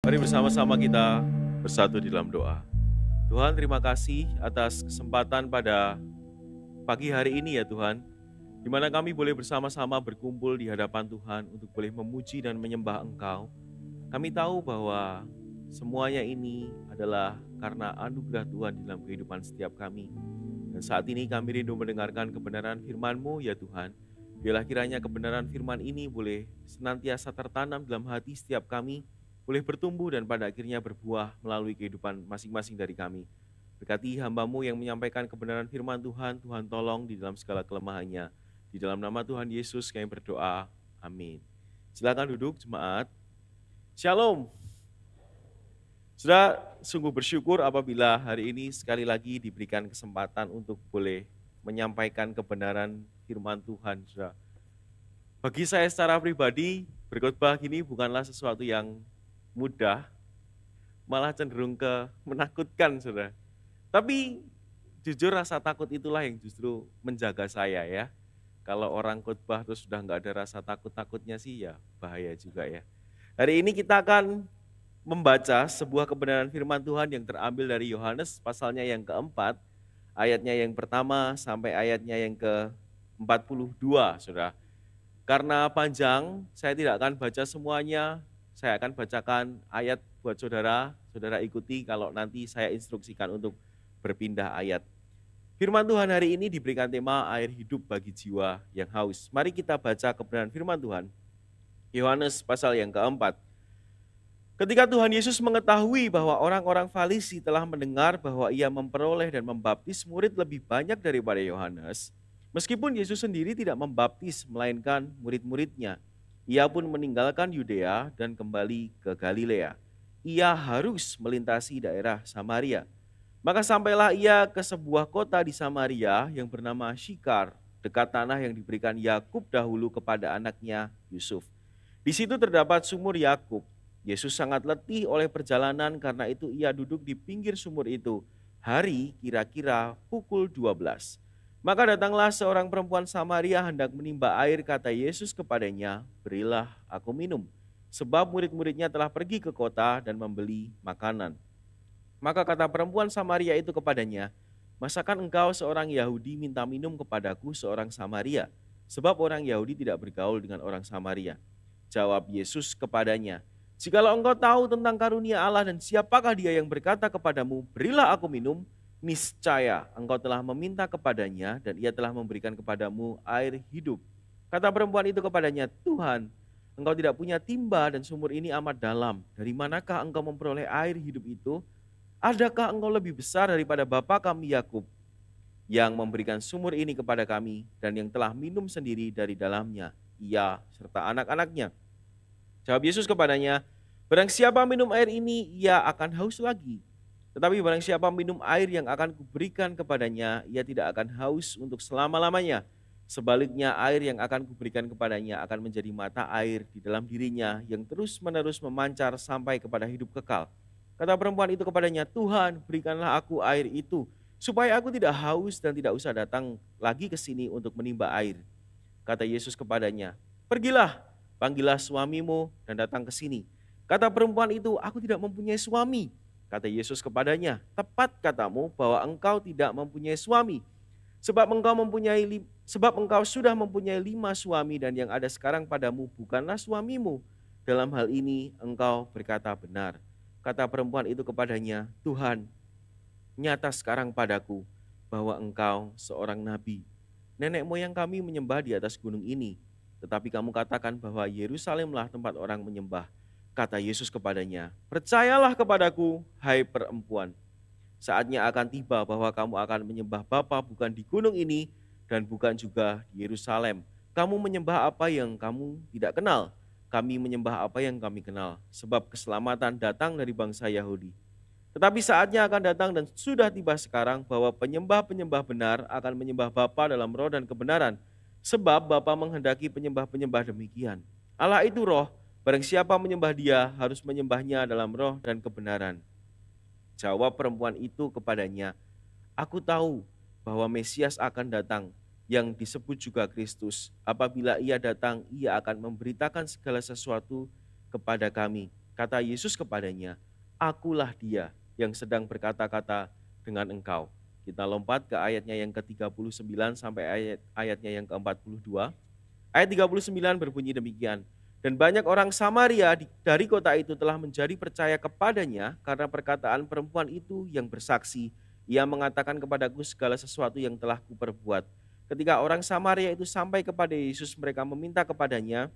Mari bersama-sama kita bersatu di dalam doa. Tuhan, terima kasih atas kesempatan pada pagi hari ini ya Tuhan, di mana kami boleh bersama-sama berkumpul di hadapan Tuhan untuk boleh memuji dan menyembah Engkau. Kami tahu bahwa semuanya ini adalah karena anugerah Tuhan di dalam kehidupan setiap kami. Dan saat ini kami rindu mendengarkan kebenaran firman-Mu ya Tuhan. Biarlah kiranya kebenaran firman ini boleh senantiasa tertanam dalam hati setiap kami, boleh bertumbuh dan pada akhirnya berbuah melalui kehidupan masing-masing dari kami. Berkati hamba-Mu yang menyampaikan kebenaran firman Tuhan, Tuhan tolong di dalam segala kelemahannya. Di dalam nama Tuhan Yesus kami berdoa, amin. Silakan duduk jemaat. Shalom. Sudah sungguh bersyukur apabila hari ini sekali lagi diberikan kesempatan untuk boleh menyampaikan kebenaran firman Tuhan. Sudah. Bagi saya secara pribadi, berkhotbah gini bukanlah sesuatu yang mudah, malah cenderung ke menakutkan, saudara. Tapi jujur rasa takut itulah yang justru menjaga saya ya. Kalau orang khotbah terus sudah nggak ada rasa takut-takutnya sih ya bahaya juga ya. Hari ini kita akan membaca sebuah kebenaran firman Tuhan yang terambil dari Yohanes pasalnya yang keempat, ayatnya yang pertama sampai ayatnya yang ke-42, saudara. Karena panjang, saya tidak akan baca semuanya, saya akan bacakan ayat buat saudara, saudara ikuti kalau nanti saya instruksikan untuk berpindah ayat. Firman Tuhan hari ini diberikan tema air hidup bagi jiwa yang haus. Mari kita baca kebenaran firman Tuhan. Yohanes pasal yang keempat. Ketika Tuhan Yesus mengetahui bahwa orang-orang Farisi telah mendengar bahwa ia memperoleh dan membaptis murid lebih banyak daripada Yohanes, meskipun Yesus sendiri tidak membaptis melainkan murid-muridnya, ia pun meninggalkan Yudea dan kembali ke Galilea. Ia harus melintasi daerah Samaria. Maka sampailah ia ke sebuah kota di Samaria yang bernama Syikar, dekat tanah yang diberikan Yakub dahulu kepada anaknya Yusuf. Di situ terdapat sumur Yakub. Yesus sangat letih oleh perjalanan, karena itu ia duduk di pinggir sumur itu. Hari kira-kira pukul 12. Maka datanglah seorang perempuan Samaria hendak menimba air, kata Yesus kepadanya, berilah aku minum. Sebab murid-muridnya telah pergi ke kota dan membeli makanan. Maka kata perempuan Samaria itu kepadanya, masakan engkau seorang Yahudi minta minum kepadaku seorang Samaria? Sebab orang Yahudi tidak bergaul dengan orang Samaria. Jawab Yesus kepadanya, jikalau engkau tahu tentang karunia Allah dan siapakah dia yang berkata kepadamu, berilah aku minum, niscaya engkau telah meminta kepadanya dan ia telah memberikan kepadamu air hidup. Kata perempuan itu kepadanya, Tuhan, engkau tidak punya timba dan sumur ini amat dalam. Dari manakah engkau memperoleh air hidup itu? Adakah engkau lebih besar daripada bapa kami Yakub yang memberikan sumur ini kepada kami dan yang telah minum sendiri dari dalamnya, ia serta anak-anaknya? Jawab Yesus kepadanya, barang siapa minum air ini, ia akan haus lagi. Tetapi barang siapa minum air yang akan kuberikan kepadanya, ia tidak akan haus untuk selama-lamanya. Sebaliknya air yang akan kuberikan kepadanya akan menjadi mata air di dalam dirinya yang terus-menerus memancar sampai kepada hidup kekal. Kata perempuan itu kepadanya, Tuhan, berikanlah aku air itu, supaya aku tidak haus dan tidak usah datang lagi ke sini untuk menimba air. Kata Yesus kepadanya, pergilah, panggillah suamimu dan datang ke sini. Kata perempuan itu, aku tidak mempunyai suami. Kata Yesus kepadanya, tepat katamu bahwa engkau tidak mempunyai suami. Sebab engkau sudah mempunyai 5 suami dan yang ada sekarang padamu bukanlah suamimu. Dalam hal ini engkau berkata benar. Kata perempuan itu kepadanya, Tuhan, nyata sekarang padaku bahwa engkau seorang nabi. Nenek moyang kami menyembah di atas gunung ini, tetapi kamu katakan bahwa Yerusalemlah tempat orang menyembah. Kata Yesus kepadanya, percayalah kepadaku, hai perempuan. Saatnya akan tiba bahwa kamu akan menyembah Bapa bukan di gunung ini dan bukan juga di Yerusalem. Kamu menyembah apa yang kamu tidak kenal. Kami menyembah apa yang kami kenal, sebab keselamatan datang dari bangsa Yahudi. Tetapi saatnya akan datang dan sudah tiba sekarang bahwa penyembah-penyembah benar akan menyembah Bapa dalam roh dan kebenaran, sebab Bapa menghendaki penyembah-penyembah demikian. Allah itu roh, barang siapa menyembah dia harus menyembahnya dalam roh dan kebenaran. Jawab perempuan itu kepadanya, aku tahu bahwa Mesias akan datang, yang disebut juga Kristus. Apabila ia datang, ia akan memberitakan segala sesuatu kepada kami. Kata Yesus kepadanya, "Akulah dia yang sedang berkata-kata dengan engkau." Kita lompat ke ayatnya yang ke-39 sampai ayatnya yang ke-42. Ayat 39 berbunyi demikian. Dan banyak orang Samaria dari kota itu telah menjadi percaya kepadanya karena perkataan perempuan itu yang bersaksi. Ia mengatakan kepadaku segala sesuatu yang telah kuperbuat. Ketika orang Samaria itu sampai kepada Yesus, mereka meminta kepadanya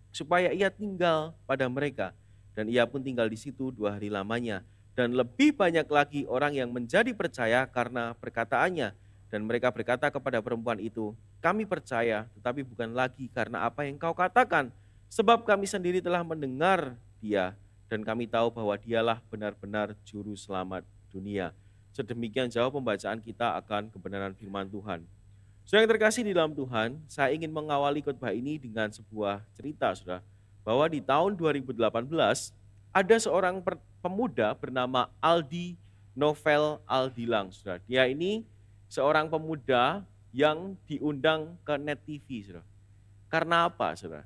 supaya ia tinggal pada mereka. Dan ia pun tinggal di situ 2 hari lamanya. Dan lebih banyak lagi orang yang menjadi percaya karena perkataannya. Dan mereka berkata kepada perempuan itu, "Kami percaya, tetapi bukan lagi karena apa yang kau katakan. Sebab kami sendiri telah mendengar dia, dan kami tahu bahwa dialah benar-benar juru selamat dunia." Sedemikian jauh pembacaan kita akan kebenaran firman Tuhan. Saudara yang terkasih di dalam Tuhan, saya ingin mengawali khotbah ini dengan sebuah cerita, saudara, bahwa di tahun 2018 ada seorang pemuda bernama Aldi Novel Aldilang, saudara. Dia ini seorang pemuda yang diundang ke Net TV, saudara. Karena apa, saudara?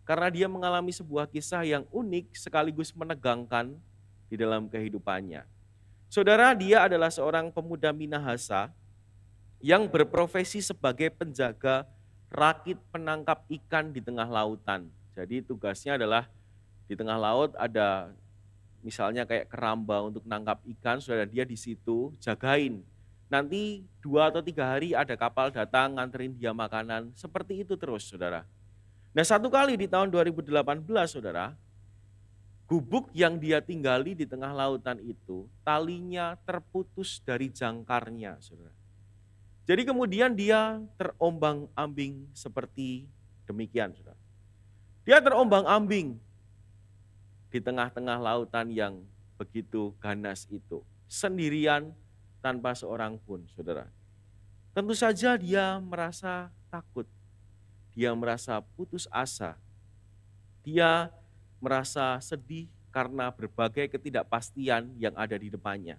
Karena dia mengalami sebuah kisah yang unik sekaligus menegangkan di dalam kehidupannya. Saudara, dia adalah seorang pemuda Minahasa yang berprofesi sebagai penjaga rakit penangkap ikan di tengah lautan. Jadi tugasnya adalah di tengah laut ada misalnya kayak keramba untuk nangkap ikan, saudara, dia di situ jagain. Nanti 2 atau 3 hari ada kapal datang nganterin dia makanan, seperti itu terus, saudara. Nah, satu kali di tahun 2018, saudara, gubuk yang dia tinggali di tengah lautan itu, talinya terputus dari jangkarnya, saudara. Jadi kemudian dia terombang-ambing seperti demikian, saudara. Dia terombang-ambing di tengah-tengah lautan yang begitu ganas itu, sendirian tanpa seorang pun, saudara. Tentu saja dia merasa takut. Dia merasa putus asa. Dia merasa sedih karena berbagai ketidakpastian yang ada di depannya.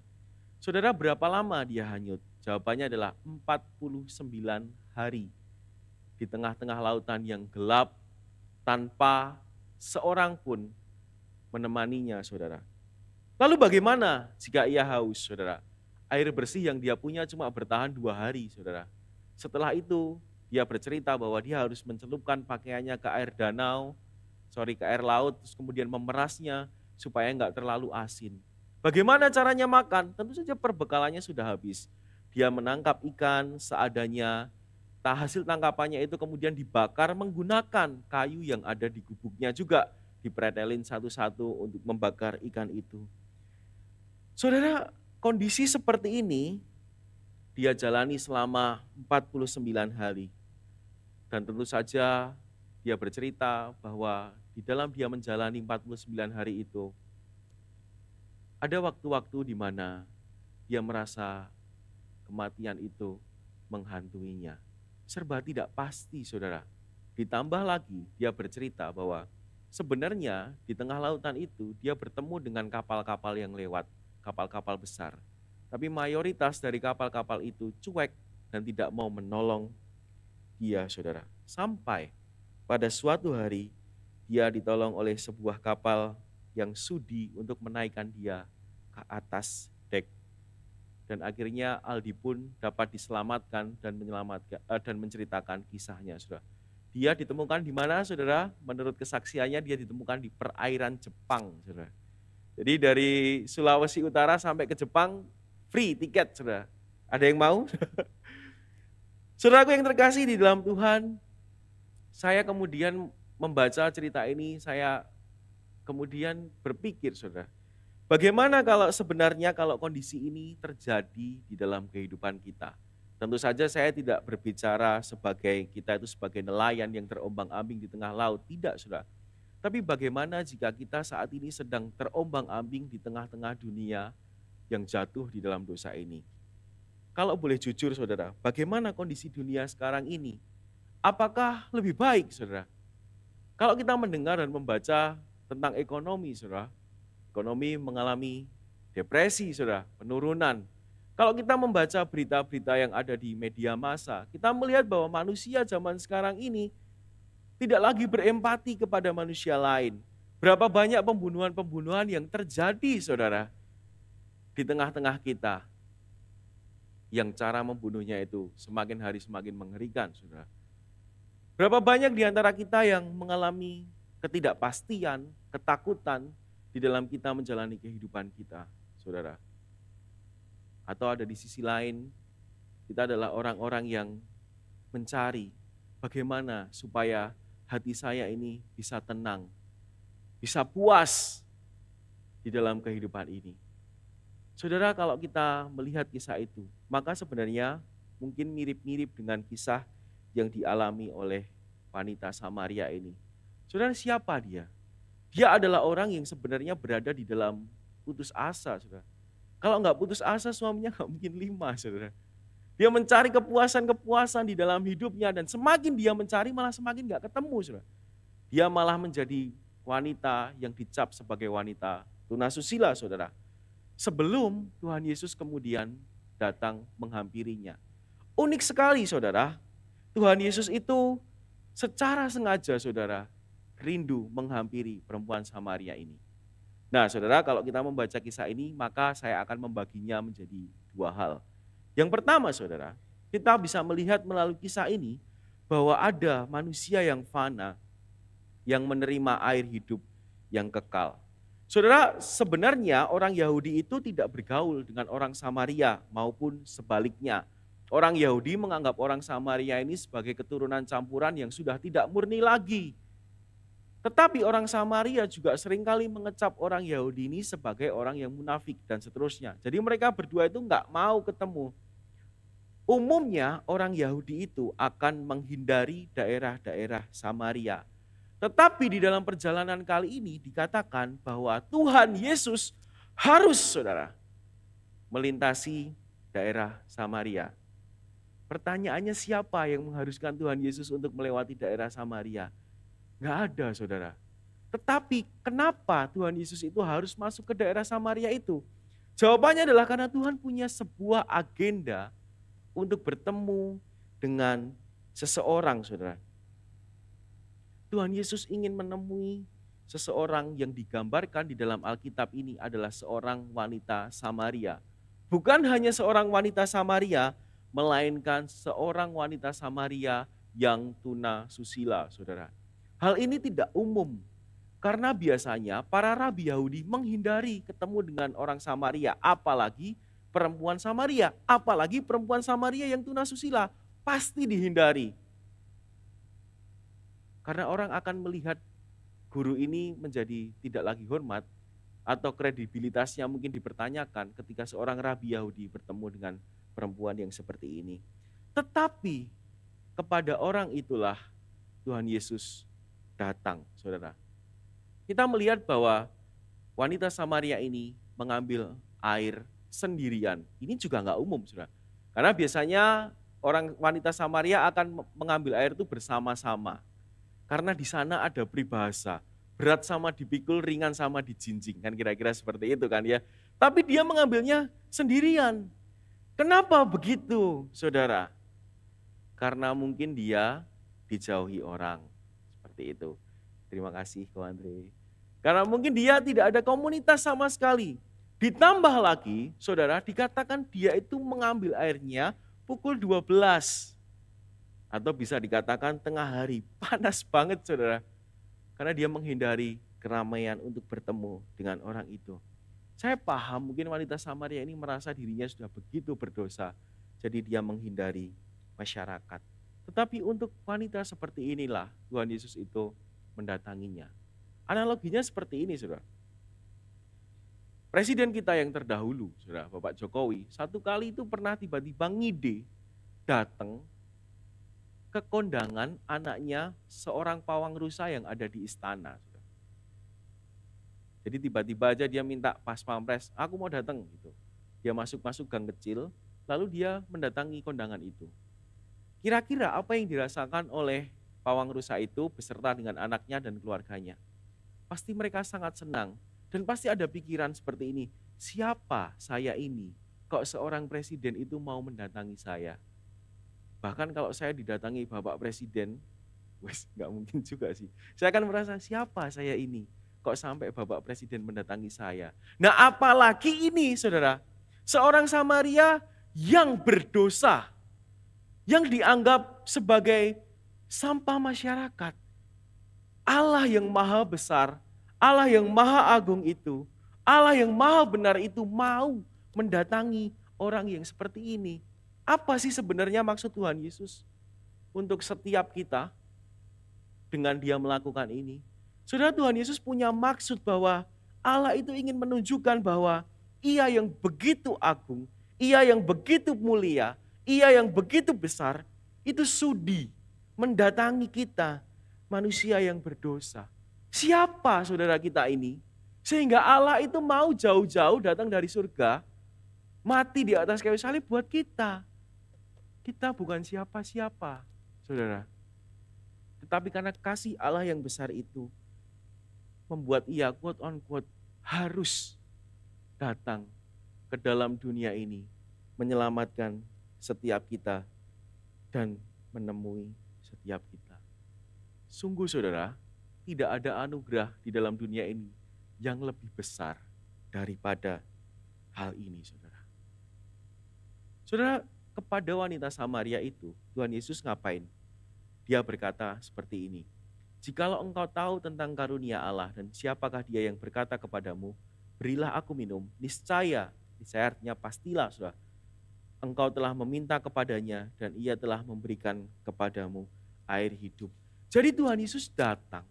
Saudara, berapa lama dia hanyut? Jawabannya adalah 49 hari di tengah-tengah lautan yang gelap tanpa seorang pun menemaninya, saudara. Lalu bagaimana jika ia haus, saudara? Air bersih yang dia punya cuma bertahan 2 hari, saudara. Setelah itu, dia bercerita bahwa dia harus mencelupkan pakaiannya ke air laut, terus kemudian memerasnya supaya enggak terlalu asin. Bagaimana caranya makan? Tentu saja perbekalannya sudah habis. Dia menangkap ikan seadanya, hasil tangkapannya itu kemudian dibakar menggunakan kayu yang ada di gubuknya juga, dipretelin satu-satu untuk membakar ikan itu. Saudara, kondisi seperti ini dia jalani selama 49 hari. Dan tentu saja dia bercerita bahwa di dalam dia menjalani 49 hari itu, ada waktu-waktu di mana dia merasa kematian itu menghantuinya. Serba tidak pasti, saudara. Ditambah lagi dia bercerita bahwa sebenarnya di tengah lautan itu dia bertemu dengan kapal-kapal yang lewat, kapal-kapal besar. Tapi mayoritas dari kapal-kapal itu cuek dan tidak mau menolong dia, saudara. Sampai pada suatu hari dia ditolong oleh sebuah kapal yang sudi untuk menaikkan dia ke atas dek. Dan akhirnya Aldi pun dapat diselamatkan dan menceritakan kisahnya, saudara. Dia ditemukan di mana, saudara? Menurut kesaksiannya dia ditemukan di perairan Jepang, saudara. Jadi dari Sulawesi Utara sampai ke Jepang free tiket, saudara. Ada yang mau? Saudaraku yang terkasih di dalam Tuhan, saya kemudian membaca cerita ini, saya kemudian berpikir, saudara, bagaimana kalau sebenarnya kalau kondisi ini terjadi di dalam kehidupan kita? Tentu saja saya tidak berbicara sebagai kita itu sebagai nelayan yang terombang-ambing di tengah laut, tidak, saudara. Tapi bagaimana jika kita saat ini sedang terombang-ambing di tengah-tengah dunia yang jatuh di dalam dosa ini? Kalau boleh jujur, saudara, bagaimana kondisi dunia sekarang ini? Apakah lebih baik, saudara? Kalau kita mendengar dan membaca tentang ekonomi, saudara, ekonomi mengalami depresi, saudara, penurunan. Kalau kita membaca berita-berita yang ada di media massa, kita melihat bahwa manusia zaman sekarang ini tidak lagi berempati kepada manusia lain. Berapa banyak pembunuhan-pembunuhan yang terjadi, saudara, di tengah-tengah kita, yang cara membunuhnya itu semakin hari semakin mengerikan, saudara. Berapa banyak di antara kita yang mengalami ketidakpastian, ketakutan di dalam kita menjalani kehidupan kita, saudara. Atau ada di sisi lain, kita adalah orang-orang yang mencari bagaimana supaya hati saya ini bisa tenang, bisa puas di dalam kehidupan ini. Saudara, kalau kita melihat kisah itu, maka sebenarnya mungkin mirip-mirip dengan kisah yang dialami oleh wanita Samaria ini. Saudara, siapa dia? Dia adalah orang yang sebenarnya berada di dalam putus asa, saudara. Kalau nggak putus asa, suaminya nggak mungkin 5, saudara. Dia mencari kepuasan-kepuasan di dalam hidupnya, dan semakin dia mencari malah semakin nggak ketemu, saudara. Dia malah menjadi wanita yang dicap sebagai wanita tunasusila, saudara. Sebelum Tuhan Yesus kemudian datang menghampirinya. Unik sekali, saudara. Tuhan Yesus itu secara sengaja, saudara, rindu menghampiri perempuan Samaria ini. Nah, saudara, kalau kita membaca kisah ini, maka saya akan membaginya menjadi 2 hal. Yang pertama, saudara, kita bisa melihat melalui kisah ini bahwa ada manusia yang fana, yang menerima air hidup yang kekal. Saudara, sebenarnya orang Yahudi itu tidak bergaul dengan orang Samaria maupun sebaliknya. Orang Yahudi menganggap orang Samaria ini sebagai keturunan campuran yang sudah tidak murni lagi. Tetapi orang Samaria juga seringkali mengecap orang Yahudi ini sebagai orang yang munafik dan seterusnya. Jadi mereka berdua itu nggak mau ketemu. Umumnya orang Yahudi itu akan menghindari daerah-daerah Samaria. Tetapi di dalam perjalanan kali ini dikatakan bahwa Tuhan Yesus harus, saudara, melintasi daerah Samaria. Pertanyaannya, siapa yang mengharuskan Tuhan Yesus untuk melewati daerah Samaria? Nggak ada, saudara. Tetapi kenapa Tuhan Yesus itu harus masuk ke daerah Samaria itu? Jawabannya adalah karena Tuhan punya sebuah agenda untuk bertemu dengan seseorang, saudara. Tuhan Yesus ingin menemui seseorang yang digambarkan di dalam Alkitab ini adalah seorang wanita Samaria. Bukan hanya seorang wanita Samaria, melainkan seorang wanita Samaria yang tunasusila, saudara. Hal ini tidak umum, karena biasanya para rabi Yahudi menghindari ketemu dengan orang Samaria, apalagi perempuan Samaria, apalagi perempuan Samaria yang tunasusila, pasti dihindari. Karena orang akan melihat guru ini menjadi tidak lagi hormat, atau kredibilitasnya mungkin dipertanyakan ketika seorang rabi Yahudi bertemu dengan perempuan yang seperti ini. Tetapi kepada orang itulah Tuhan Yesus datang, saudara. Kita melihat bahwa wanita Samaria ini mengambil air sendirian. Ini juga nggak umum, saudara. Karena biasanya orang wanita Samaria akan mengambil air itu bersama-sama. Karena di sana ada peribahasa, berat sama dipikul, ringan sama dijinjing. Kan kira-kira seperti itu kan ya. Tapi dia mengambilnya sendirian. Kenapa begitu, saudara? Karena mungkin dia dijauhi orang. Seperti itu. Terima kasih, Ko Andre. Karena mungkin dia tidak ada komunitas sama sekali. Ditambah lagi, saudara, dikatakan dia itu mengambil airnya pukul 12. Atau bisa dikatakan tengah hari. Panas banget, saudara. Karena dia menghindari keramaian untuk bertemu dengan orang itu. Saya paham mungkin wanita Samaria ini merasa dirinya sudah begitu berdosa. Jadi dia menghindari masyarakat. Tetapi untuk wanita seperti inilah Tuhan Yesus itu mendatanginya. Analoginya seperti ini, saudara. Presiden kita yang terdahulu, saudara, Bapak Jokowi, satu kali itu pernah tiba-tiba ngide datang ke kondangan anaknya seorang pawang rusa yang ada di istana. Jadi tiba-tiba aja dia minta pas pampres, aku mau datang gitu. Dia masuk-masuk gang kecil, lalu dia mendatangi kondangan itu. Kira-kira apa yang dirasakan oleh pawang rusa itu beserta dengan anaknya dan keluarganya? Pasti mereka sangat senang dan pasti ada pikiran seperti ini, siapa saya ini? Kok seorang presiden itu mau mendatangi saya? Bahkan kalau saya didatangi Bapak Presiden, wes nggak mungkin juga sih. Saya akan merasa siapa saya ini? kok sampai Bapak Presiden mendatangi saya. Nah apalagi ini saudara, seorang Samaria yang berdosa, yang dianggap sebagai sampah masyarakat. Allah yang maha besar, Allah yang maha agung itu, Allah yang maha benar itu mau mendatangi orang yang seperti ini. Apa sih sebenarnya maksud Tuhan Yesus untuk setiap kita dengan dia melakukan ini? Saudara, Tuhan Yesus punya maksud bahwa Allah itu ingin menunjukkan bahwa ia yang begitu agung, ia yang begitu mulia, ia yang begitu besar, itu sudi mendatangi kita, manusia yang berdosa. Siapa saudara kita ini? Sehingga Allah itu mau jauh-jauh datang dari surga, mati di atas kayu salib buat kita. Kita bukan siapa-siapa, saudara. Tetapi karena kasih Allah yang besar itu, membuat ia quote on quote harus datang ke dalam dunia ini, menyelamatkan setiap kita dan menemui setiap kita. Sungguh saudara, tidak ada anugerah di dalam dunia ini yang lebih besar daripada hal ini saudara. Saudara, kepada wanita Samaria itu Tuhan Yesus ngapain? Dia berkata seperti ini, jikalau engkau tahu tentang karunia Allah dan siapakah dia yang berkata kepadamu, berilah aku minum, niscaya artinya pastilah saudara, engkau telah meminta kepadanya dan ia telah memberikan kepadamu air hidup. Jadi Tuhan Yesus datang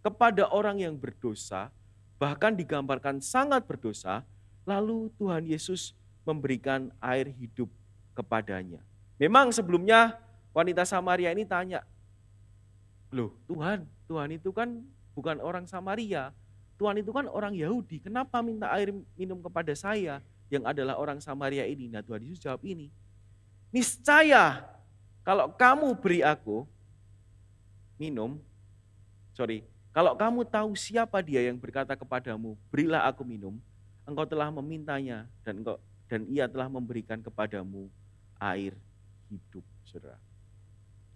kepada orang yang berdosa, bahkan digambarkan sangat berdosa, lalu Tuhan Yesus memberikan air hidup kepadanya. Memang sebelumnya wanita Samaria ini tanya, loh Tuhan itu kan bukan orang Samaria, Tuhan itu kan orang Yahudi, kenapa minta air minum kepada saya yang adalah orang Samaria ini? Nah Tuhan Yesus jawab ini, niscaya kalau kamu beri aku minum, kalau kamu tahu siapa dia yang berkata kepadamu, berilah aku minum, engkau telah memintanya dan ia telah memberikan kepadamu air hidup, saudara.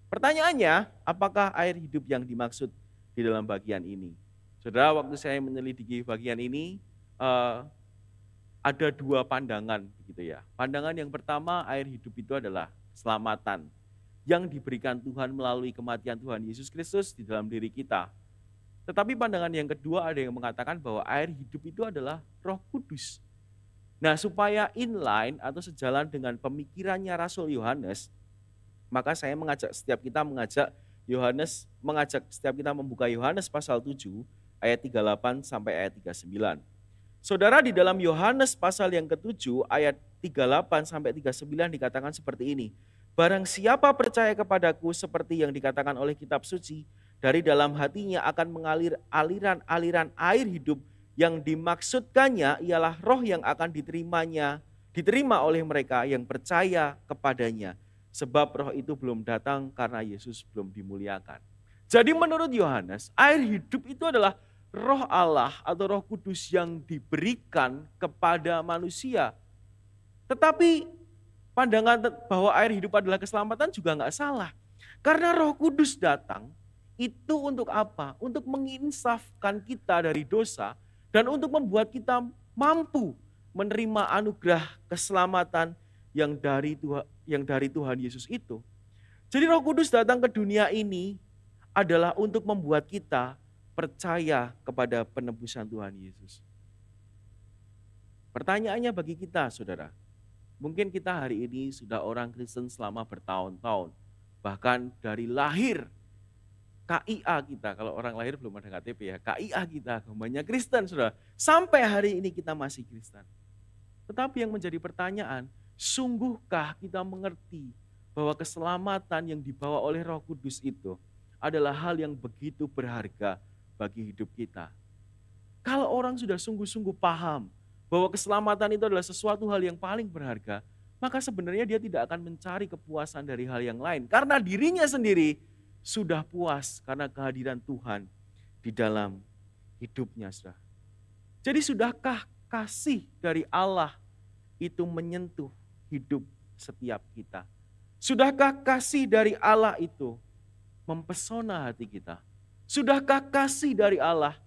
Pertanyaannya, apakah air hidup yang dimaksud di dalam bagian ini? Saudara, waktu saya menyelidiki bagian ini, ada dua pandangan, begitu ya. Pandangan yang pertama, air hidup itu adalah keselamatan yang diberikan Tuhan melalui kematian Tuhan Yesus Kristus di dalam diri kita. Tetapi pandangan yang kedua ada yang mengatakan bahwa air hidup itu adalah Roh Kudus. Nah, supaya inline atau sejalan dengan pemikirannya Rasul Yohanes, maka saya mengajak setiap kita membuka Yohanes pasal 7 ayat 38 sampai ayat 39. Saudara, di dalam Yohanes pasal yang ke-7 ayat 38 sampai 39 dikatakan seperti ini. Barang siapa percaya kepadaku seperti yang dikatakan oleh kitab suci, dari dalam hatinya akan mengalir aliran-aliran air hidup, yang dimaksudkannya ialah roh yang akan diterima oleh mereka yang percaya kepadanya. Sebab roh itu belum datang karena Yesus belum dimuliakan. Jadi menurut Yohanes, air hidup itu adalah roh Allah atau Roh Kudus yang diberikan kepada manusia. Tetapi pandangan bahwa air hidup adalah keselamatan juga nggak salah. Karena Roh Kudus datang itu untuk apa? Untuk menginsafkan kita dari dosa dan untuk membuat kita mampu menerima anugerah keselamatan yang dari Tuhan Yesus itu. Jadi Roh Kudus datang ke dunia ini adalah untuk membuat kita percaya kepada penebusan Tuhan Yesus. Pertanyaannya bagi kita, saudara, mungkin kita hari ini sudah orang Kristen selama bertahun-tahun, bahkan dari lahir KIA kita, kalau orang lahir belum ada KTP ya, KIA kita agamanya Kristen, saudara, sampai hari ini kita masih Kristen. Tetapi yang menjadi pertanyaan, sungguhkah kita mengerti bahwa keselamatan yang dibawa oleh Roh Kudus itu adalah hal yang begitu berharga bagi hidup kita? Kalau orang sudah sungguh-sungguh paham bahwa keselamatan itu adalah sesuatu hal yang paling berharga, maka sebenarnya dia tidak akan mencari kepuasan dari hal yang lain. Karena dirinya sendiri sudah puas karena kehadiran Tuhan di dalam hidupnya, saudara. Jadi sudahkah kasih dari Allah itu menyentuh hidup setiap kita? Sudahkah kasih dari Allah itu mempesona hati kita? Sudahkah kasih dari Allah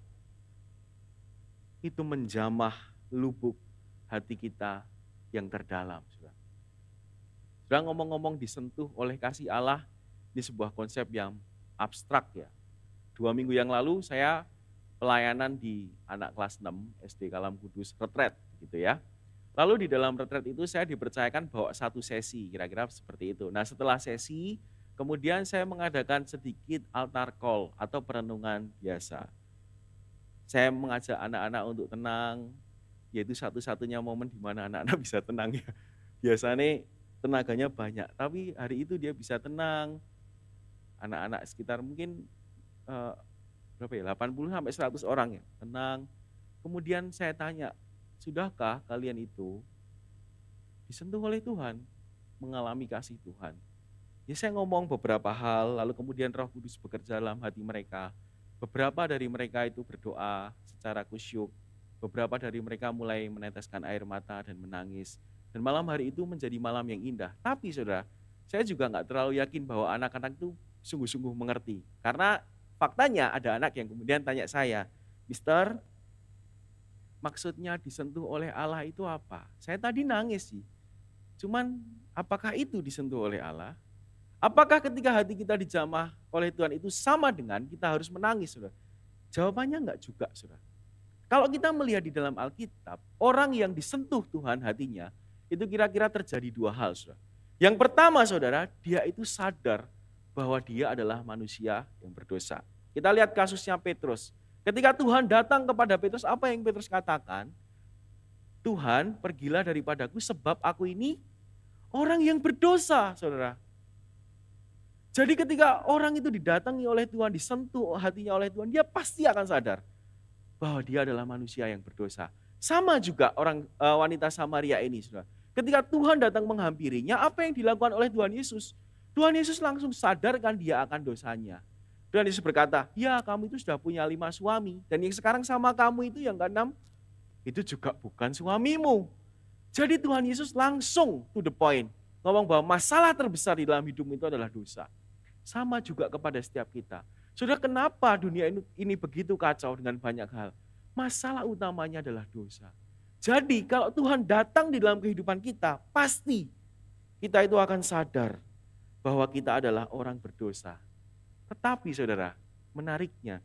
itu menjamah lubuk hati kita yang terdalam. Sudah ngomong-ngomong disentuh oleh kasih Allah, ini sebuah konsep yang abstrak ya. 2 minggu yang lalu saya pelayanan di anak kelas 6 SD Kalam Kudus retret gitu ya. Lalu di dalam retret itu saya dipercayakan bawa satu sesi, kira-kira seperti itu. Nah setelah sesi, kemudian saya mengadakan sedikit altar call atau perenungan biasa. Saya mengajak anak-anak untuk tenang, yaitu satu-satunya momen di mana anak-anak bisa tenang ya. Biasanya tenaganya banyak, tapi hari itu dia bisa tenang. Anak-anak sekitar mungkin berapa ya, 80 sampai 100 orang ya, tenang. Kemudian saya tanya, sudahkah kalian itu disentuh oleh Tuhan, mengalami kasih Tuhan? Ya saya ngomong beberapa hal, lalu kemudian Roh Kudus bekerja dalam hati mereka. Beberapa dari mereka itu berdoa secara kusyuk, beberapa dari mereka mulai meneteskan air mata dan menangis. Dan malam hari itu menjadi malam yang indah. Tapi saudara, saya juga nggak terlalu yakin bahwa anak-anak itu sungguh-sungguh mengerti. Karena faktanya ada anak yang kemudian tanya saya, Mister, maksudnya disentuh oleh Allah itu apa? Saya tadi nangis sih. Cuman apakah itu disentuh oleh Allah? Apakah ketika hati kita dijamah oleh Tuhan itu sama dengan kita harus menangis, saudara? Jawabannya enggak juga, saudara. Kalau kita melihat di dalam Alkitab, orang yang disentuh Tuhan hatinya, itu kira-kira terjadi 2 hal, saudara. Yang pertama, saudara, dia itu sadar bahwa dia adalah manusia yang berdosa. Kita lihat kasusnya Petrus. Ketika Tuhan datang kepada Petrus, apa yang Petrus katakan? Tuhan, pergilah daripadaku sebab aku ini orang yang berdosa, saudara. Jadi ketika orang itu didatangi oleh Tuhan, disentuh hatinya oleh Tuhan, dia pasti akan sadar bahwa dia adalah manusia yang berdosa. Sama juga wanita Samaria ini, saudara. Ketika Tuhan datang menghampirinya, apa yang dilakukan oleh Tuhan Yesus? Tuhan Yesus langsung sadarkan dia akan dosanya. Tuhan Yesus berkata, ya kamu itu sudah punya 5 suami, dan yang sekarang sama kamu itu yang ke-6, itu juga bukan suamimu. Jadi Tuhan Yesus langsung to the point, ngomong bahwa masalah terbesar di dalam hidup itu adalah dosa. Sama juga kepada setiap kita. Saudara, kenapa dunia ini begitu kacau dengan banyak hal? Masalah utamanya adalah dosa. Jadi kalau Tuhan datang di dalam kehidupan kita, pasti kita itu akan sadar bahwa kita adalah orang berdosa. Tetapi saudara, menariknya,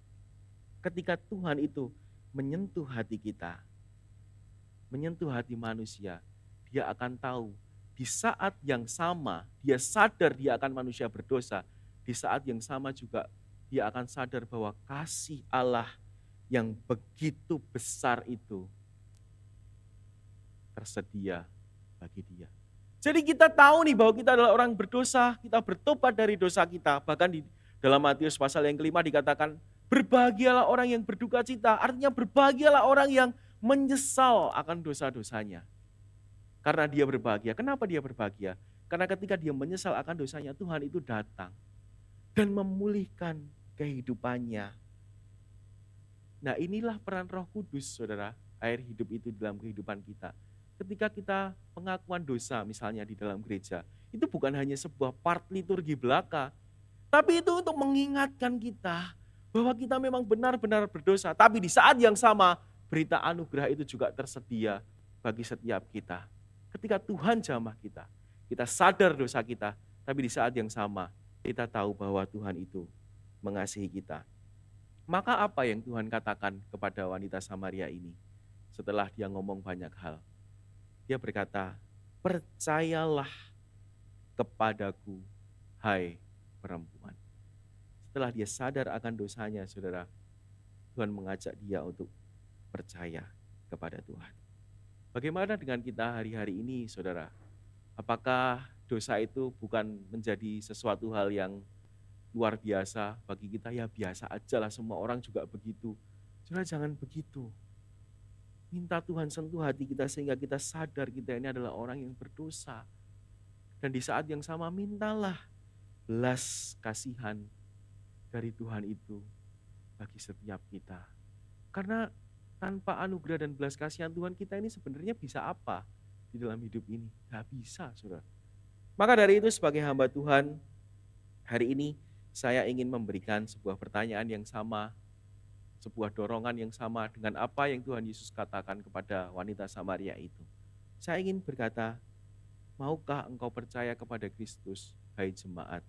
ketika Tuhan itu menyentuh hati kita, menyentuh hati manusia, dia akan tahu di saat yang sama, dia sadar dia akan manusia berdosa. Di saat yang sama juga dia akan sadar bahwa kasih Allah yang begitu besar itu tersedia bagi dia. Jadi kita tahu nih bahwa kita adalah orang berdosa, kita bertobat dari dosa kita. Bahkan di dalam Matius pasal yang kelima dikatakan, berbahagialah orang yang berduka cita. Artinya berbahagialah orang yang menyesal akan dosa-dosanya. Karena dia berbahagia. Kenapa dia berbahagia? Karena ketika dia menyesal akan dosanya, Tuhan itu datang dan memulihkan kehidupannya. Nah inilah peran Roh Kudus, saudara, air hidup itu dalam kehidupan kita. Ketika kita pengakuan dosa misalnya di dalam gereja, itu bukan hanya sebuah part liturgi belaka, tapi itu untuk mengingatkan kita bahwa kita memang benar-benar berdosa. Tapi di saat yang sama, berita anugerah itu juga tersedia bagi setiap kita. Ketika Tuhan jamah kita, kita sadar dosa kita, tapi di saat yang sama, kita tahu bahwa Tuhan itu mengasihi kita. Maka apa yang Tuhan katakan kepada wanita Samaria ini? Setelah dia ngomong banyak hal. Dia berkata, percayalah kepadaku, hai perempuan. Setelah dia sadar akan dosanya, saudara, Tuhan mengajak dia untuk percaya kepada Tuhan. Bagaimana dengan kita hari-hari ini, saudara? Apakah dosa itu bukan menjadi sesuatu hal yang luar biasa bagi kita? Ya biasa aja lah, semua orang juga begitu. Saudara, jangan begitu. Minta Tuhan sentuh hati kita sehingga kita sadar kita ini adalah orang yang berdosa. Dan di saat yang sama mintalah belas kasihan dari Tuhan itu bagi setiap kita. Karena tanpa anugerah dan belas kasihan Tuhan, kita ini sebenarnya bisa apa di dalam hidup ini? Gak bisa, saudara. Maka dari itu sebagai hamba Tuhan, hari ini saya ingin memberikan sebuah pertanyaan yang sama sebuah dorongan yang sama dengan apa yang Tuhan Yesus katakan kepada wanita Samaria itu. Saya ingin berkata, maukah engkau percaya kepada Kristus, hai jemaat?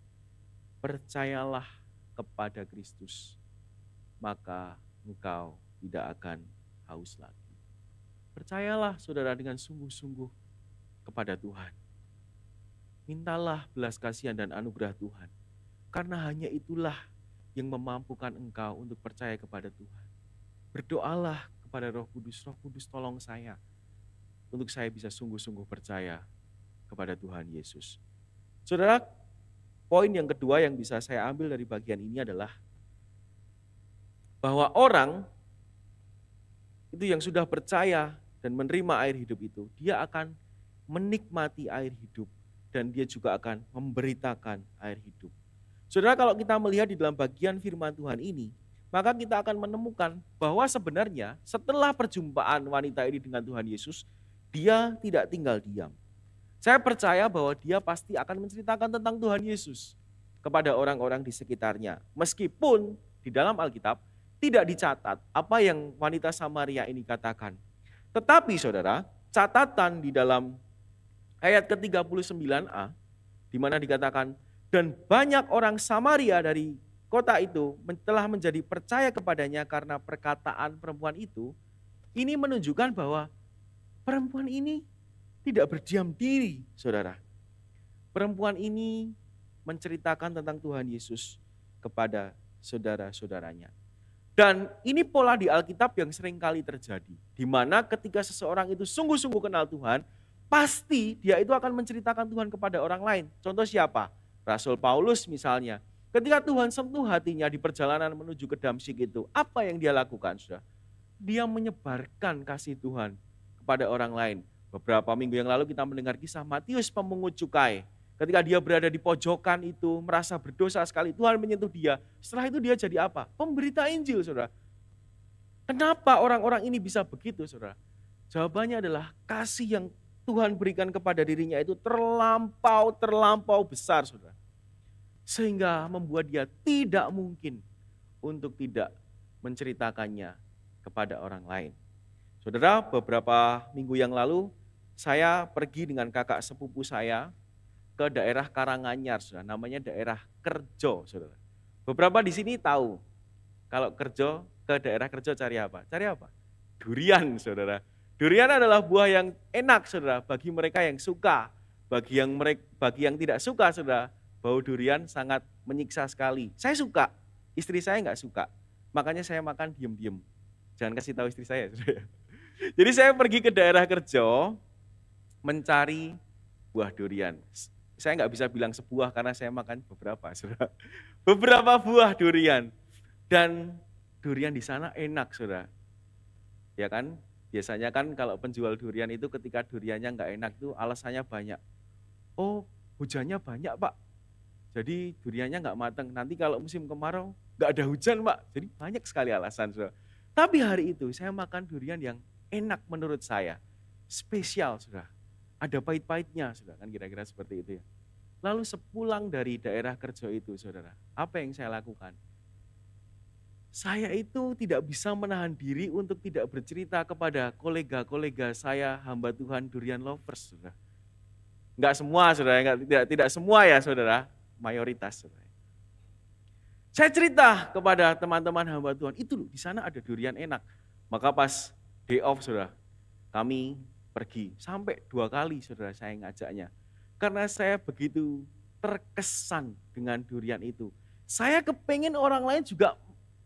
Percayalah kepada Kristus, maka engkau tidak akan haus lagi. Percayalah saudara dengan sungguh-sungguh kepada Tuhan. Mintalah belas kasihan dan anugerah Tuhan. Karena hanya itulah yang memampukan engkau untuk percaya kepada Tuhan. Berdoalah kepada Roh Kudus tolong saya untuk saya bisa sungguh-sungguh percaya kepada Tuhan Yesus. Saudara, poin yang kedua yang bisa saya ambil dari bagian ini adalah bahwa orang itu yang sudah percaya dan menerima air hidup itu, dia akan menikmati air hidup dan dia juga akan memberitakan air hidup. Saudara, kalau kita melihat di dalam bagian firman Tuhan ini, maka kita akan menemukan bahwa sebenarnya setelah perjumpaan wanita ini dengan Tuhan Yesus, dia tidak tinggal diam. Saya percaya bahwa dia pasti akan menceritakan tentang Tuhan Yesus kepada orang-orang di sekitarnya. Meskipun di dalam Alkitab tidak dicatat apa yang wanita Samaria ini katakan. Tetapi saudara, catatan di dalam ayat ke-39a, di mana dikatakan, dan banyak orang Samaria dari kota itu telah menjadi percaya kepadanya karena perkataan perempuan itu. Ini menunjukkan bahwa perempuan ini tidak berdiam diri, saudara. Perempuan ini menceritakan tentang Tuhan Yesus kepada saudara-saudaranya. Dan ini pola di Alkitab yang sering kali terjadi. Di mana ketika seseorang itu sungguh-sungguh kenal Tuhan, pasti dia itu akan menceritakan Tuhan kepada orang lain. Contoh siapa? Rasul Paulus misalnya, ketika Tuhan sentuh hatinya di perjalanan menuju ke Damsyik itu, apa yang dia lakukan? Sudah, dia menyebarkan kasih Tuhan kepada orang lain. Beberapa minggu yang lalu kita mendengar kisah Matius pemungut cukai. Ketika dia berada di pojokan itu, merasa berdosa sekali, Tuhan menyentuh dia. Setelah itu dia jadi apa? Pemberita Injil, saudara. Kenapa orang-orang ini bisa begitu, saudara? Jawabannya adalah kasih yang Tuhan berikan kepada dirinya itu terlampau besar, saudara. Sehingga membuat dia tidak mungkin untuk tidak menceritakannya kepada orang lain. Saudara, beberapa minggu yang lalu saya pergi dengan kakak sepupu saya ke daerah Karanganyar, saudara. Namanya daerah Kerjo, saudara. Beberapa di sini tahu kalau Kerjo, ke daerah Kerjo cari apa? Cari apa? Durian, saudara. Durian adalah buah yang enak, saudara, bagi mereka yang suka. Bagi yang tidak suka, saudara, bau durian sangat menyiksa sekali. Saya suka, istri saya nggak suka. Makanya saya makan diem-diem. Jangan kasih tahu istri saya, saudara. Jadi saya pergi ke daerah Kerjo mencari buah durian. Saya nggak bisa bilang sebuah karena saya makan beberapa, saudara. Beberapa buah durian. Dan durian di sana enak, saudara. Ya kan? Biasanya kan kalau penjual durian itu ketika duriannya nggak enak itu alasannya banyak. Oh, hujannya banyak, Pak. Jadi duriannya nggak matang. Nanti kalau musim kemarau nggak ada hujan, Pak. Jadi banyak sekali alasan, saudara. Tapi hari itu saya makan durian yang enak menurut saya. Spesial, saudara. Ada pahit-pahitnya, saudara. Kan kira-kira seperti itu ya. Lalu sepulang dari daerah Kerjo itu, saudara. Apa yang saya lakukan? Saya itu tidak bisa menahan diri untuk tidak bercerita kepada kolega-kolega saya hamba Tuhan durian lovers, saudara. Enggak semua, saudara, tidak semua ya, saudara, mayoritas, saudara. Saya cerita kepada teman-teman hamba Tuhan, itu loh, di sana ada durian enak. Maka pas day off, saudara, kami pergi sampai 2 kali, saudara, saya ngajaknya. Karena saya begitu terkesan dengan durian itu. Saya kepengen orang lain juga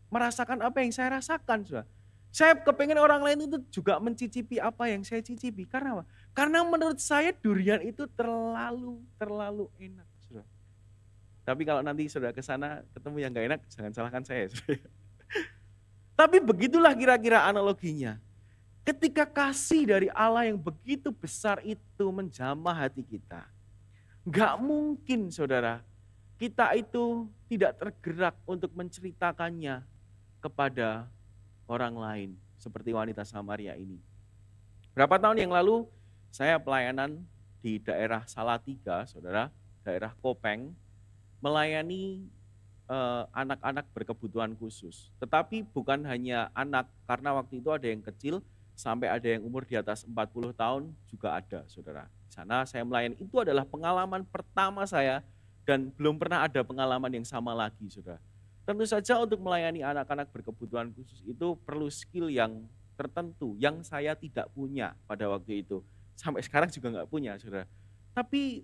merasakan apa yang saya rasakan, saudara. Saya kepengen orang lain itu juga mencicipi apa yang saya cicipi. Karena apa? Karena menurut saya durian itu terlalu enak, saudara. Tapi kalau nanti saudara ke sana ketemu yang gak enak, jangan salahkan saya, saudara. Tapi begitulah kira-kira analoginya. Ketika kasih dari Allah yang begitu besar itu menjamah hati kita, gak mungkin, saudara, kita itu tidak tergerak untuk menceritakannya kepada orang lain seperti wanita Samaria ini. Berapa tahun yang lalu saya pelayanan di daerah Salatiga, saudara, daerah Kopeng, melayani anak-anak berkebutuhan khusus. Tetapi bukan hanya anak, karena waktu itu ada yang kecil, sampai ada yang umur di atas 40 tahun juga ada, saudara. Di sana saya melayani, itu adalah pengalaman pertama saya, dan belum pernah ada pengalaman yang sama lagi, saudara. Tentu saja untuk melayani anak-anak berkebutuhan khusus itu perlu skill yang tertentu, yang saya tidak punya pada waktu itu. Sampai sekarang juga nggak punya, saudara. Tapi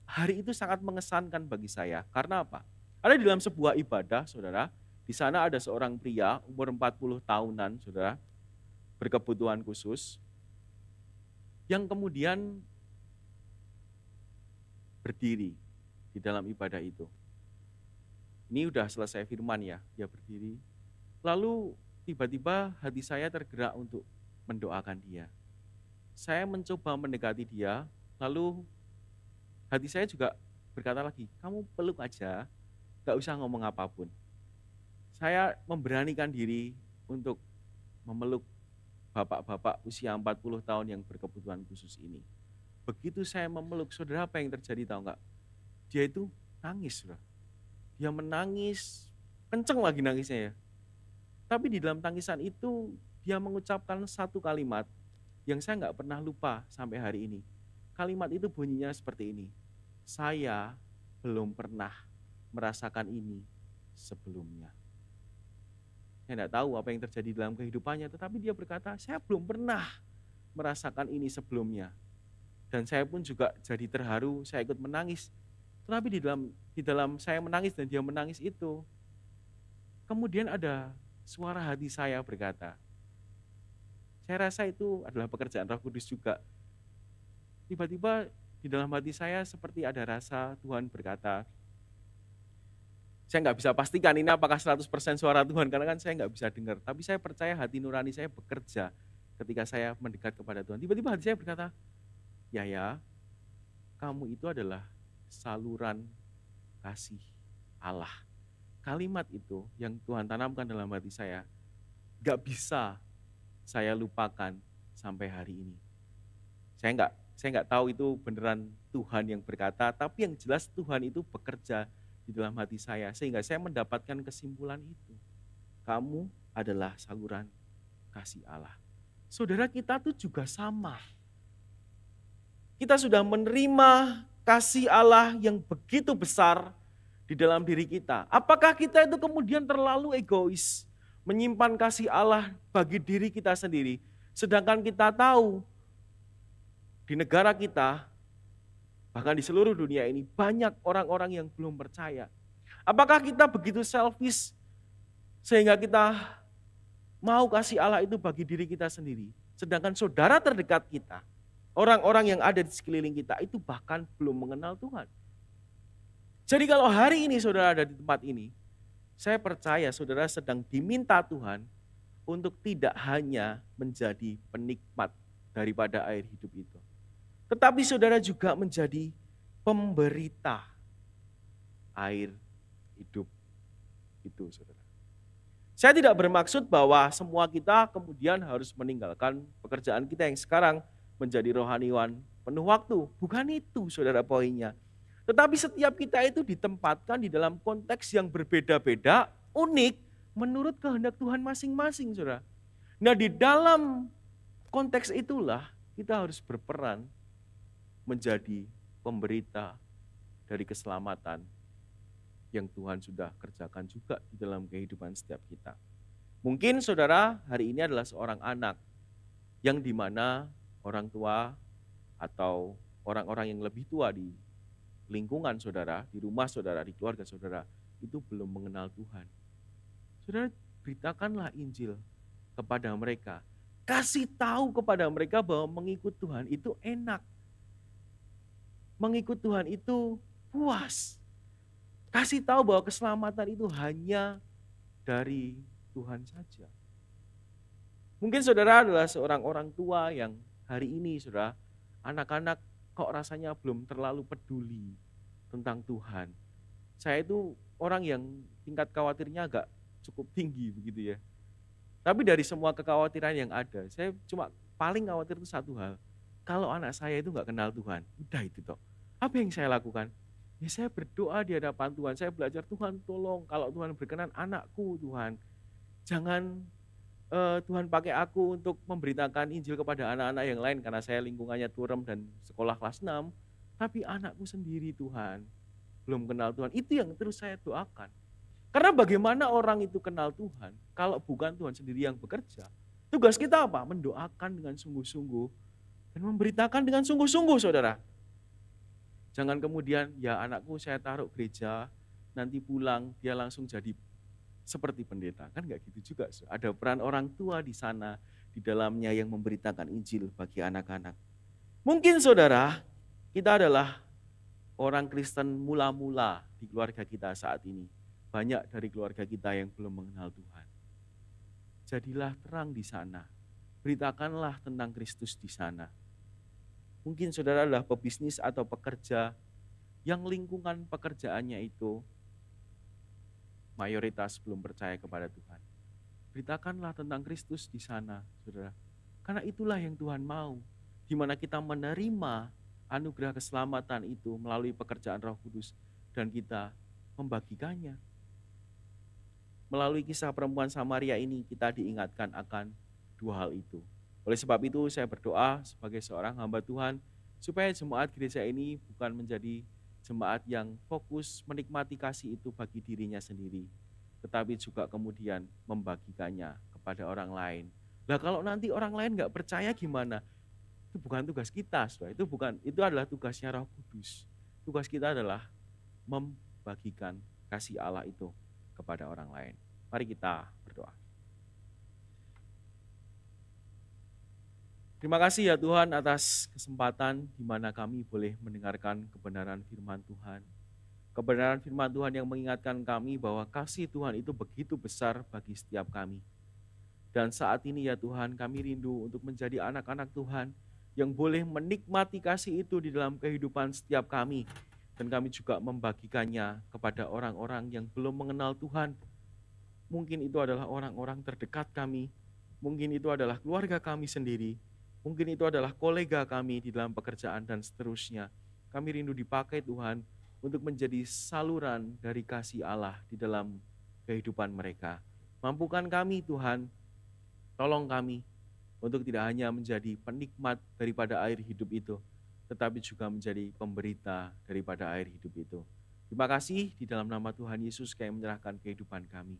hari itu sangat mengesankan bagi saya, karena apa? Ada di dalam sebuah ibadah, saudara, di sana ada seorang pria umur 40 tahunan, saudara, berkebutuhan khusus, yang kemudian berdiri di dalam ibadah itu. Ini udah selesai firman ya, dia berdiri. Lalu tiba-tiba hati saya tergerak untuk mendoakan dia. Saya mencoba mendekati dia, lalu hati saya juga berkata lagi, kamu peluk aja, gak usah ngomong apapun. Saya memberanikan diri untuk memeluk bapak-bapak usia 40 tahun yang berkebutuhan khusus ini. Begitu saya memeluk, saudara, apa yang terjadi tahu nggak? Dia itu nangis, saudara. Dia menangis, kenceng lagi nangisnya ya. Tapi di dalam tangisan itu, dia mengucapkan satu kalimat yang saya nggak pernah lupa sampai hari ini. Kalimat itu bunyinya seperti ini, saya belum pernah merasakan ini sebelumnya. Saya tidak tahu apa yang terjadi dalam kehidupannya, tetapi dia berkata, saya belum pernah merasakan ini sebelumnya. Dan saya pun juga jadi terharu, saya ikut menangis. Tetapi di dalam saya menangis dan dia menangis itu, kemudian ada suara hati saya berkata, saya rasa itu adalah pekerjaan Roh Kudus juga. Tiba-tiba di dalam hati saya seperti ada rasa Tuhan berkata, saya nggak bisa pastikan ini apakah 100% suara Tuhan, karena kan saya nggak bisa dengar. Tapi saya percaya hati nurani saya bekerja ketika saya mendekat kepada Tuhan. Tiba-tiba hati saya berkata, ya, kamu itu adalah saluran kasih Allah. Kalimat itu yang Tuhan tanamkan dalam hati saya, nggak bisa saya lupakan sampai hari ini. Saya nggak tahu itu beneran Tuhan yang berkata, tapi yang jelas Tuhan itu bekerja di dalam hati saya, sehingga saya mendapatkan kesimpulan itu. Kamu adalah saluran kasih Allah. Saudara, kita tuh juga sama. Kita sudah menerima kasih Allah yang begitu besar di dalam diri kita. Apakah kita itu kemudian terlalu egois, menyimpan kasih Allah bagi diri kita sendiri, sedangkan kita tahu di negara kita, bahkan di seluruh dunia ini, banyak orang-orang yang belum percaya. Apakah kita begitu selfish sehingga kita mau kasih Allah itu bagi diri kita sendiri, sedangkan saudara terdekat kita, orang-orang yang ada di sekeliling kita itu bahkan belum mengenal Tuhan. Jadi kalau hari ini saudara ada di tempat ini, saya percaya saudara sedang diminta Tuhan untuk tidak hanya menjadi penikmat daripada air hidup itu, tetapi saudara juga menjadi pemberita air hidup itu, saudara. Saya tidak bermaksud bahwa semua kita kemudian harus meninggalkan pekerjaan kita yang sekarang menjadi rohaniwan penuh waktu. Bukan itu, saudara, poinnya. Tetapi setiap kita itu ditempatkan di dalam konteks yang berbeda-beda, unik, menurut kehendak Tuhan masing-masing, saudara. Nah, di dalam konteks itulah kita harus berperan menjadi pemberita dari keselamatan yang Tuhan sudah kerjakan juga di dalam kehidupan setiap kita. Mungkin saudara hari ini adalah seorang anak yang dimana orang tua atau orang-orang yang lebih tua di lingkungan saudara, di rumah saudara, di keluarga saudara, itu belum mengenal Tuhan. Saudara, beritakanlah Injil kepada mereka. Kasih tahu kepada mereka bahwa mengikut Tuhan itu enak. Mengikut Tuhan itu puas. Kasih tahu bahwa keselamatan itu hanya dari Tuhan saja. Mungkin saudara adalah seorang orang tua yang hari ini saudara, anak-anak kok rasanya belum terlalu peduli tentang Tuhan. Saya itu orang yang tingkat khawatirnya agak cukup tinggi begitu ya. Tapi dari semua kekhawatiran yang ada, saya cuma paling khawatir itu satu hal. Kalau anak saya itu nggak kenal Tuhan, udah itu toh. Apa yang saya lakukan? Ya saya berdoa di hadapan Tuhan, saya belajar, Tuhan tolong kalau Tuhan berkenan anakku Tuhan. Jangan Tuhan pakai aku untuk memberitakan Injil kepada anak-anak yang lain karena saya lingkungannya turem dan sekolah kelas 6, tapi anakku sendiri Tuhan, belum kenal Tuhan. Itu yang terus saya doakan. Karena bagaimana orang itu kenal Tuhan kalau bukan Tuhan sendiri yang bekerja? Tugas kita apa? Mendoakan dengan sungguh-sungguh dan memberitakan dengan sungguh-sungguh, saudara. Jangan kemudian, ya anakku saya taruh gereja, nanti pulang dia langsung jadi seperti pendeta. Kan enggak gitu juga. Ada peran orang tua di sana, di dalamnya yang memberitakan Injil bagi anak-anak. Mungkin saudara, kita adalah orang Kristen mula-mula di keluarga kita saat ini. Banyak dari keluarga kita yang belum mengenal Tuhan. Jadilah terang di sana. Beritakanlah tentang Kristus di sana. Mungkin saudara adalah pebisnis atau pekerja yang lingkungan pekerjaannya itu mayoritas belum percaya kepada Tuhan. Beritakanlah tentang Kristus di sana, saudara. Karena itulah yang Tuhan mau. Di mana kita menerima anugerah keselamatan itu melalui pekerjaan Roh Kudus dan kita membagikannya. Melalui kisah perempuan Samaria ini kita diingatkan akan dua hal itu. Oleh sebab itu saya berdoa sebagai seorang hamba Tuhan supaya jemaat gereja ini bukan menjadi jemaat yang fokus menikmati kasih itu bagi dirinya sendiri, tetapi juga kemudian membagikannya kepada orang lain. Nah kalau nanti orang lain nggak percaya gimana? Itu bukan tugas kita, saudara. Itu adalah tugasnya Roh Kudus. Tugas kita adalah membagikan kasih Allah itu kepada orang lain. Mari kita berdoa. Terima kasih ya Tuhan atas kesempatan di mana kami boleh mendengarkan kebenaran firman Tuhan. Kebenaran firman Tuhan yang mengingatkan kami bahwa kasih Tuhan itu begitu besar bagi setiap kami. Dan saat ini ya Tuhan, kami rindu untuk menjadi anak-anak Tuhan yang boleh menikmati kasih itu di dalam kehidupan setiap kami. Dan kami juga membagikannya kepada orang-orang yang belum mengenal Tuhan. Mungkin itu adalah orang-orang terdekat kami, mungkin itu adalah keluarga kami sendiri, mungkin itu adalah kolega kami di dalam pekerjaan dan seterusnya. Kami rindu dipakai Tuhan untuk menjadi saluran dari kasih Allah di dalam kehidupan mereka. Mampukan kami Tuhan, tolong kami untuk tidak hanya menjadi penikmat daripada air hidup itu, tetapi juga menjadi pemberita daripada air hidup itu. Terima kasih di dalam nama Tuhan Yesus kami menyerahkan kehidupan kami.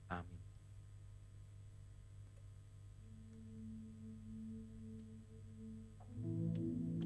Amin.